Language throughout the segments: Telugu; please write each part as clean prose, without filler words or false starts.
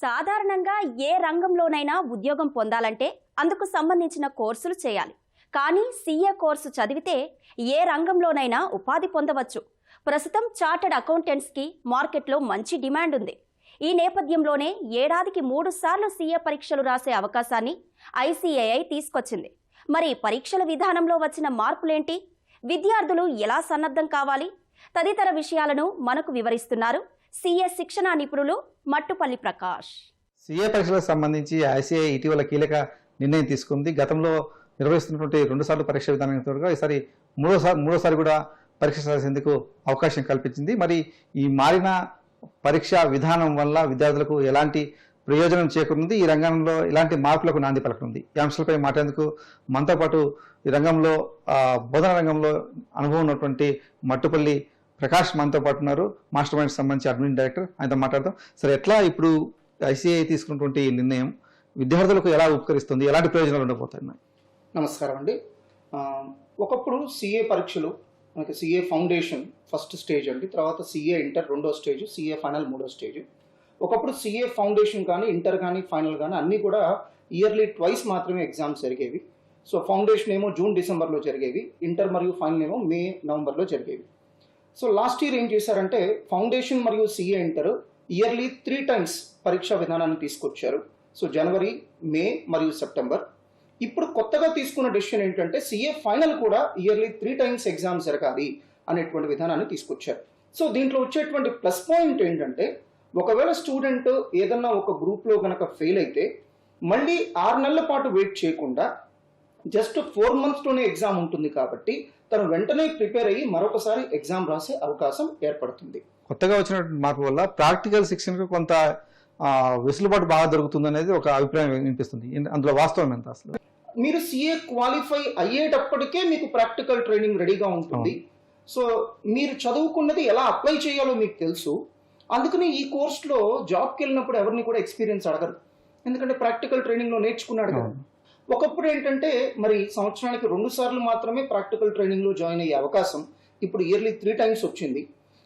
సాధారణంగా ఏ రంగంలోనైనా ఉద్యోగం పొందాలంటే అందుకు సంబంధించిన కోర్సులు చేయాలి. కానీ సీఏ కోర్సు చదివితే ఏ రంగంలోనైనా ఉపాధి పొందవచ్చు. ప్రస్తుతం చార్టర్డ్ అకౌంటెంట్స్కి మార్కెట్లో మంచి డిమాండ్ ఉంది. ఈ నేపథ్యంలోనే ఏడాదికి 3 సార్లు సీఏ పరీక్షలు రాసే అవకాశాన్ని ఐసీఏఐ తీసుకొచ్చింది. మరి పరీక్షల విధానంలో వచ్చిన మార్పులేంటి? విద్యార్థులు ఎలా సన్నద్ధం కావాలి? తదితర విషయాలను మనకు వివరిస్తున్నారు సీఏ శిక్షణ నిపుణులు మట్టుపల్లి ప్రకాష్. సీఏ పరీక్షలకు సంబంధించి ఐసీఐ ఇటీవల కీలక నిర్ణయం తీసుకుంది. గతంలో నిర్వహిస్తున్నటువంటి 2 సార్లు పరీక్ష విధానం తోడుగా ఈసారి మూడోసారి కూడా పరీక్ష రాసేందుకు అవకాశం కల్పించింది. మరి ఈ మారిన పరీక్షా విధానం వల్ల విద్యార్థులకు ఎలాంటి ప్రయోజనం చేకూరుంది, ఈ రంగంలో ఇలాంటి మార్పులకు నాంది పలకనుంది, ఈ అంశాలపై మాట్లాడేందుకు మనతో పాటు ఈ రంగంలో బోధన రంగంలో అనుభవం ఉన్నటువంటి మట్టుపల్లి ప్రకాష్ మనతో పాటు ఉన్నారు. మాస్టర్ మైండ్ సంబంధించి అడ్మిన్ డైరెక్టర్. ఆయనతో మాట్లాడతాం. సరే, ఎట్లా ఇప్పుడు ఐసీఐ తీసుకున్నటువంటి ఈ నిర్ణయం విద్యార్థులకు ఎలా ఉపకరిస్తుంది, ఎలాంటి ప్రయోజనాలు ఉండబోతాయి? నమస్కారం అండి. ఒకప్పుడు సీఏ పరీక్షలు మనకి సీఏ ఫౌండేషన్ ఫస్ట్ స్టేజ్ అండి, తర్వాత సీఏ ఇంటర్ 2వ స్టేజ్, సీఏ ఫైనల్ 3వ స్టేజ్. ఒకప్పుడు సీఏ ఫౌండేషన్ కానీ ఇంటర్ కానీ ఫైనల్ కానీ అన్నీ కూడా ఇయర్లీ ట్వైస్ మాత్రమే ఎగ్జామ్స్ జరిగేవి. సో ఫౌండేషన్ ఏమో జూన్ డిసెంబర్లో జరిగేవి, ఇంటర్ మరియు ఫైనల్ ఏమో మే నవంబర్లో జరిగేవి. సో లాస్ట్ ఇయర్ ఏం చేశారంటే ఫౌండేషన్ మరియు సీఏ ఇంటర్ ఇయర్లీ 3 టైమ్స్ పరీక్షా విధానాన్ని తీసుకొచ్చారు. సో జనవరి, మే మరియు సెప్టెంబర్. ఇప్పుడు కొత్తగా తీసుకున్న డెసిషన్ ఏంటంటే సీఏ ఫైనల్ కూడా ఇయర్లీ 3 టైమ్స్ ఎగ్జామ్ జరగాలి అనేటువంటి విధానాన్ని తీసుకొచ్చారు. సో దీంట్లో వచ్చేటువంటి ప్లస్ పాయింట్ ఏంటంటే ఒకవేళ స్టూడెంట్ ఏదన్నా ఒక గ్రూప్లో కనుక ఫెయిల్ అయితే మళ్ళీ 6 నెలల పాటు వెయిట్ చేయకుండా జస్ట్ 4 మంత్స్లోనే ఎగ్జామ్ ఉంటుంది కాబట్టి తను వెంటనే ప్రిపేర్ అయ్యి మరొకసారి ఎగ్జామ్ రాసే అవకాశం ఏర్పడుతుంది. కొత్తగా వచ్చిన మార్పు వల్ల ప్రాక్టికల్ శిక్షణకు కొంత వెసులుబాటు బాగా దొరుకుతుంది అనేది ఒక అభిప్రాయం వినిపిస్తుంది. అందులో వాస్తవం ఎంత? అసలు మీరు సీఏ క్వాలిఫై అయ్యేటప్పటికే మీకు ప్రాక్టికల్ ట్రైనింగ్ రెడీగా ఉంటుంది. సో మీరు చదువుకున్నది ఎలా అప్లై చేయాలో మీకు తెలుసు. అందుకని ఈ కోర్సులో జాబ్కి వెళ్ళినప్పుడు ఎవరిని కూడా ఎక్స్పీరియన్స్ అడగరు, ఎందుకంటే ప్రాక్టికల్ ట్రైనింగ్లో నేర్చుకున్నాడు కదా. ఒకప్పుడు ఏంటంటే మరి సంవత్సరానికి 2 సార్లు మాత్రమే ప్రాక్టికల్ ట్రైనింగ్లో జాయిన్ అయ్యే అవకాశం ఇప్పుడు ఇయర్లీ 3 టైమ్స్ వచ్చింది.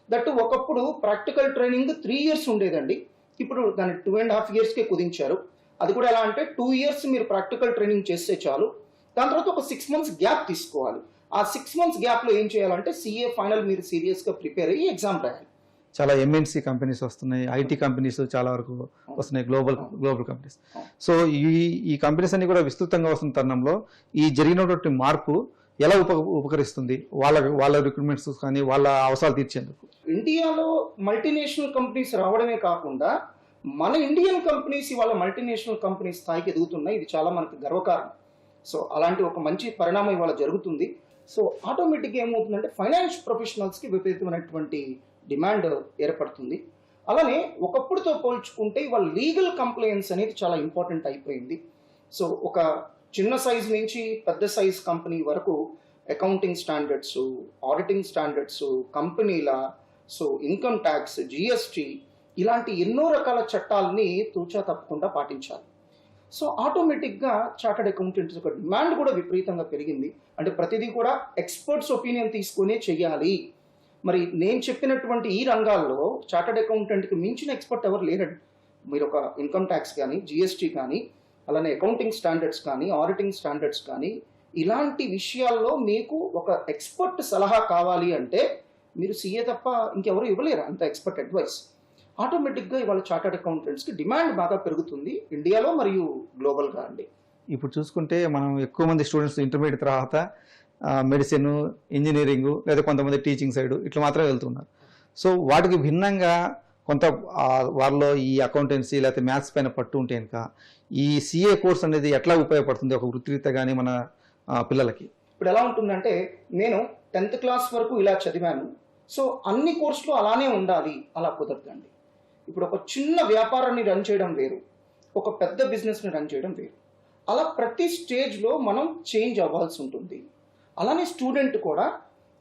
దట్టు ఒకప్పుడు ప్రాక్టికల్ ట్రైనింగ్ 3 ఇయర్స్ ఉండేదండి, ఇప్పుడు దాన్ని 2.5 ఇయర్స్కే కుదించారు. అది కూడా ఎలా అంటే 2 ఇయర్స్ మీరు ప్రాక్టికల్ ట్రైనింగ్ చేస్తే చాలు, దాని తర్వాత ఒక 6 మంత్స్ గ్యాప్ తీసుకోవాలి. ఆ 6 మంత్స్ గ్యాప్లో ఏం చేయాలంటే సీఏ ఫైనల్ మీరు సీరియస్గా ప్రిపేర్ అయ్యి ఎగ్జామ్ రాయాలి. చాలా ఎంఎన్సీ కంపెనీస్ వస్తున్నాయి, ఐటీ కంపెనీస్ చాలా వరకు వస్తున్నాయి, గ్లోబల్ కంపెనీస్. సో ఈ కంపెనీస్ అన్ని కూడా విస్తృతంగా వస్తున్న తరుణంలో ఈ జరిగినటువంటి మార్పు ఎలా ఉపకరిస్తుంది వాళ్ళ రిక్రూట్మెంట్స్ కానీ వాళ్ళ అవసరాలు తీర్చేందుకు? ఇండియాలో మల్టీనేషనల్ కంపెనీస్ రావడమే కాకుండా మన ఇండియన్ కంపెనీస్ ఇవాళ మల్టీనేషనల్ కంపెనీ స్థాయికి ఎదుగుతున్నాయి. ఇది చాలా మనకు గర్వకారణం. సో అలాంటి ఒక మంచి పరిణామం ఇవాళ జరుగుతుంది. సో ఆటోమేటిక్గా ఏమవుతుందంటే ఫైనాన్స్ ప్రొఫెషనల్స్కి విపరీతమైనటువంటి డిమాండ్ ఏర్పడుతుంది. అలానే ఒకప్పుడుతో పోల్చుకుంటే ఇవాళ లీగల్ కంప్లైన్స్ అనేది చాలా ఇంపార్టెంట్ అయిపోయింది. సో ఒక చిన్న సైజ్ నుంచి పెద్ద సైజ్ కంపెనీ వరకు అకౌంటింగ్ స్టాండర్డ్స్, ఆడిటింగ్ స్టాండర్డ్స్, కంపెనీల, సో ఇన్కమ్ ట్యాక్స్, జిఎస్టీ, ఇలాంటి ఎన్నో రకాల చట్టాలని తూచా తప్పకుండా పాటించాలి. సో ఆటోమేటిక్గా చార్టర్డ్ అకౌంటెంట్స్ యొక్క డిమాండ్ కూడా విపరీతంగా పెరిగింది. అంటే ప్రతిదీ కూడా ఎక్స్పర్ట్స్ ఒపీనియన్ తీసుకునే చెయ్యాలి. మరి నేను చెప్పినటువంటి ఈ రంగాల్లో చార్టర్డ్ అకౌంటెంట్కి మించిన ఎక్స్పర్ట్ ఎవరు లేరండి. మీరు ఒక ఇన్కమ్ ట్యాక్స్ కానీ, జిఎస్టీ కానీ, అలానే అకౌంటింగ్ స్టాండర్డ్స్ కానీ, ఆడిటింగ్ స్టాండర్డ్స్ కానీ, ఇలాంటి విషయాల్లో మీకు ఒక ఎక్స్పర్ట్ సలహా కావాలి అంటే మీరు సీఏ తప్ప ఇంకెవరు ఇవ్వలేరు అంత ఎక్స్పర్ట్ అడ్వైస్. ఆటోమేటిక్గా ఇవాళ చార్టర్డ్ అకౌంటెంట్స్కి డిమాండ్ బాగా పెరుగుతుంది ఇండియాలో మరియు గ్లోబల్గా అండి. ఇప్పుడు చూసుకుంటే మనం ఎక్కువ మంది స్టూడెంట్స్ ఇంటర్మీడియట్ తర్వాత మెడిసిన్, ఇంజనీరింగ్ లేదా కొంతమంది టీచింగ్ సైడ్ ఇట్లా మాత్రమే వెళ్తున్నారు. సో వాటికి భిన్నంగా కొంత వాళ్ళలో ఈ అకౌంటెన్సీ లేకపోతే మ్యాథ్స్ పైన పట్టు ఉంటే కనుక ఈ సీఏ కోర్స్ అనేది ఎట్లా ఉపయోగపడుతుంది ఒక వృత్తిరీత్యా కానీ మన పిల్లలకి? ఇప్పుడు ఎలా ఉంటుందంటే నేను 10th క్లాస్ వరకు ఇలా చదివాను, సో అన్ని కోర్సులు అలానే ఉండాలి, అలా కుదరదండి. ఇప్పుడు ఒక చిన్న వ్యాపారాన్ని రన్ చేయడం వేరు, ఒక పెద్ద బిజినెస్ని రన్ చేయడం వేరు. అలా ప్రతి స్టేజ్లో మనం చేంజ్ అవ్వాల్సి ఉంటుంది. అలానే స్టూడెంట్ కూడా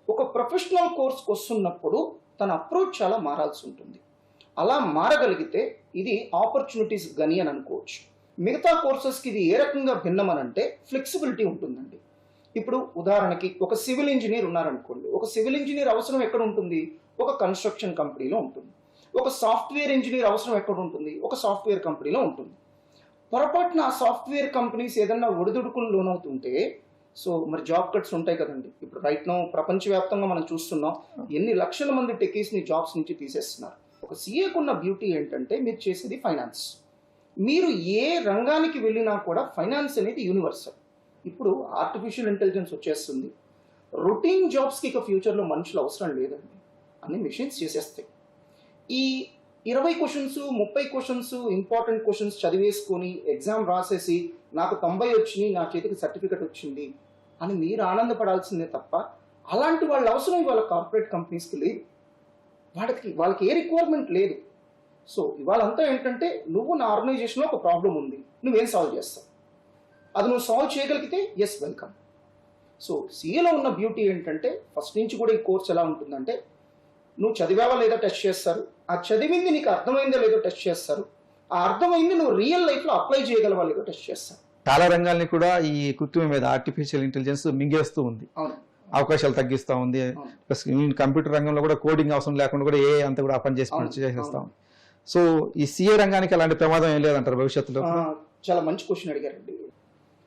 ఒక ప్రొఫెషనల్ కోర్స్కి వస్తున్నప్పుడు తన అప్రోచ్ చాలా మారాల్సి ఉంటుంది. అలా మారగలిగితే ఇది ఆపర్చునిటీస్ గని అని అనుకోవచ్చు. మిగతా కోర్సెస్కి ఇది ఏ రకంగా భిన్నమనంటే ఫ్లెక్సిబిలిటీ ఉంటుందండి. ఇప్పుడు ఉదాహరణకి ఒక సివిల్ ఇంజనీర్ ఉన్నారనుకోండి, ఒక సివిల్ ఇంజనీర్ అవసరం ఎక్కడ ఉంటుంది? ఒక కన్స్ట్రక్షన్ కంపెనీలో ఉంటుంది. ఒక సాఫ్ట్వేర్ ఇంజనీర్ అవసరం ఎక్కడ ఉంటుంది? ఒక సాఫ్ట్వేర్ కంపెనీలో ఉంటుంది. పొరపాటున ఆ సాఫ్ట్వేర్ కంపెనీస్ ఏదన్నా ఒడిదుడుకులు లోనవుతుంటే సో మరి జాబ్ కట్స్ ఉంటాయి కదండి. ఇప్పుడు రైట్ నౌ ప్రపంచవ్యాప్తంగా మనం చూస్తున్నాం ఎన్ని లక్షల మంది టెక్కీస్ని జాబ్స్ నుంచి తీసేస్తున్నారు. ఒక సీఏకు ఉన్న బ్యూటీ ఏంటంటే మీరు చేసేది ఫైనాన్స్. మీరు ఏ రంగానికి వెళ్ళినా కూడా ఫైనాన్స్ అనేది యూనివర్సల్. ఇప్పుడు ఆర్టిఫిషియల్ ఇంటెలిజెన్స్ వచ్చేస్తుంది. రొటీన్ జాబ్స్కి ఇక ఫ్యూచర్లో మనుషులు అవసరం లేదండి, అన్ని మెషిన్స్ చేసేస్తాయి. ఈ 20 క్వశ్చన్స్ 30 క్వశ్చన్స్ ఇంపార్టెంట్ క్వశ్చన్స్ చదివేసుకొని ఎగ్జామ్ రాసేసి నాకు 90 వచ్చినాయి, నా చేతికి సర్టిఫికెట్ వచ్చింది అని మీరు ఆనందపడాల్సిందే తప్ప అలాంటి వాళ్ళ అవసరం ఇవాళ కార్పొరేట్ కంపెనీస్కి లేదు. వాళ్ళకి ఏ రిక్వైర్మెంట్ లేదు. సో ఇవాళంతా ఏంటంటే నువ్వు నా ఆర్గనైజేషన్లో ఒక ప్రాబ్లం ఉంది, నువ్వేం సాల్వ్ చేస్తావు, అది నువ్వు సాల్వ్ చేయగలిగితే ఎస్ వెల్కమ్. సో సీఏలో ఉన్న బ్యూటీ ఏంటంటే ఫస్ట్ నుంచి కూడా ఈ కోర్స్ ఎలా ఉంటుందంటే నువ్వు చదివావా లేదా టెస్ట్ చేస్తారు, ఆ చదివింది నీకు అర్థమైందా లేదో టెస్ట్ చేస్తారు, ఆ అర్థమైంది నువ్వు రియల్ లైఫ్లో అప్లై చేయగలవా లేదో టెస్ట్ చేస్తారు. చాలా రంగాల్ని కూడా ఈ కృత్రిమ మీద ఆర్టిఫిషియల్ ఇంటెలిజెన్స్ మింగేస్తూ ఉంది, అవును, అవకాశాలు తగ్గిస్తూ ఉంది. ప్లస్ కంప్యూటర్ రంగంలో కూడా కోడింగ్ అవసరం లేకుండా కూడా ఏ అంతా కూడా పని చేసేస్తా ఉంది. సో ఈ సీఏ రంగానికి అలాంటి ప్రమాదం ఏం లేదంటారు భవిష్యత్తులో? చాలా మంచి క్వశ్చన్ అడిగారండి.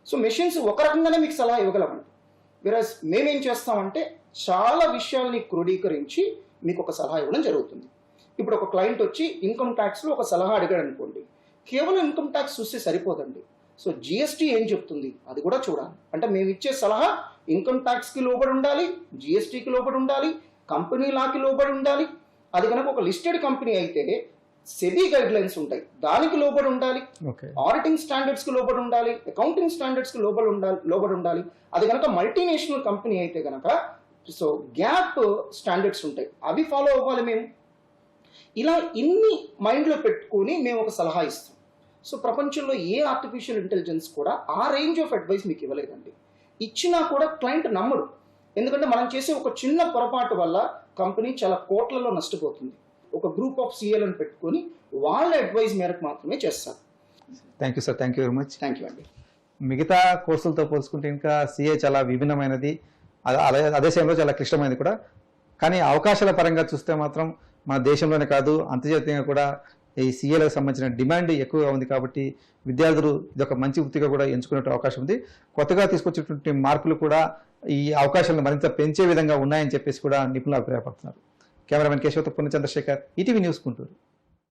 సో మెషిన్స్ ఒక రకంగానే మీకు సలహా ఇవ్వగలమండి. వేరస్ మేమేం చేస్తామంటే చాలా విషయాల్ని క్రోడీకరించి మీకు ఒక సలహా ఇవ్వడం జరుగుతుంది. ఇప్పుడు ఒక క్లయింట్ వచ్చి ఇన్కమ్ ట్యాక్స్లో ఒక సలహా అడిగాడు అనుకోండి, కేవలం ఇన్కమ్ ట్యాక్స్ చూస్తే సరిపోదండి. సో జిఎస్టీ ఏం చెప్తుంది అది కూడా చూడాలి. అంటే మేము ఇచ్చే సలహా ఇన్కమ్ ట్యాక్స్కి లోబడి ఉండాలి, జిఎస్టీకి లోబడి ఉండాలి, కంపెనీ లాకి లోబడి ఉండాలి. అది కనుక ఒక లిస్టెడ్ కంపెనీ అయితే సెబీ గైడ్ లైన్స్ ఉంటాయి, దానికి లోబడి ఉండాలి, ఆడిటింగ్ స్టాండర్డ్స్కి లోబడి ఉండాలి, అకౌంటింగ్ స్టాండర్డ్స్కి లోబడి ఉండాలి. అది కనుక మల్టీనేషనల్ కంపెనీ అయితే కనుక సో గ్యాప్ స్టాండర్డ్స్ ఉంటాయి, అవి ఫాలో అవ్వాలి మేము. ఇలా ఇన్ని మైండ్లో పెట్టుకొని మేము ఒక సలహా ఇస్తాం. సో ప్రపంచంలో ఏ ఆర్టిఫిషియల్ ఇంటెలిజెన్స్ కూడా ఆ రేంజ్ ఆఫ్ అడ్వైస్ మీకు ఇవ్వలేదండి. ఇచ్చినా కూడా క్లయింట్ నమ్మడు, ఎందుకంటే మనం చేసే ఒక చిన్న పొరపాటు వల్ల కంపెనీ చాలా కోట్లలో నష్టపోతుంది. ఒక గ్రూప్ ఆఫ్ సీఏలను పెట్టుకొని వాళ్ళ అడ్వైస్ మేరకు మాత్రమే చేస్తారు. Thank you sir, thank you very much. Thank you అండి. మిగతా కోర్సులతో పోల్చుకుంటే ఇంకా సీఏ చాలా విభిన్నమైనది, అదే సమయంలో చాలా క్లిష్టమైనది కూడా. కానీ అవకాశాల పరంగా చూస్తే మాత్రం మన దేశంలోనే కాదు అంతర్జాతీయంగా కూడా ఈ సీఏలకు సంబంధించిన డిమాండ్ ఎక్కువగా ఉంది. కాబట్టి విద్యార్థులు ఇదొక మంచి వృత్తిగా కూడా ఎంచుకునే అవకాశం ఉంది. కొత్తగా తీసుకొచ్చేటువంటి మార్పులు కూడా ఈ అవకాశాలను మరింత పెంచే విధంగా ఉన్నాయని చెప్పేసి కూడా నిపుణులు అభిప్రాయపడుతున్నారు. కెమెరామెన్ కేశవతో పూర్ణ చంద్రశేఖర్, ఈటీవీ న్యూస్ గుంటూరు.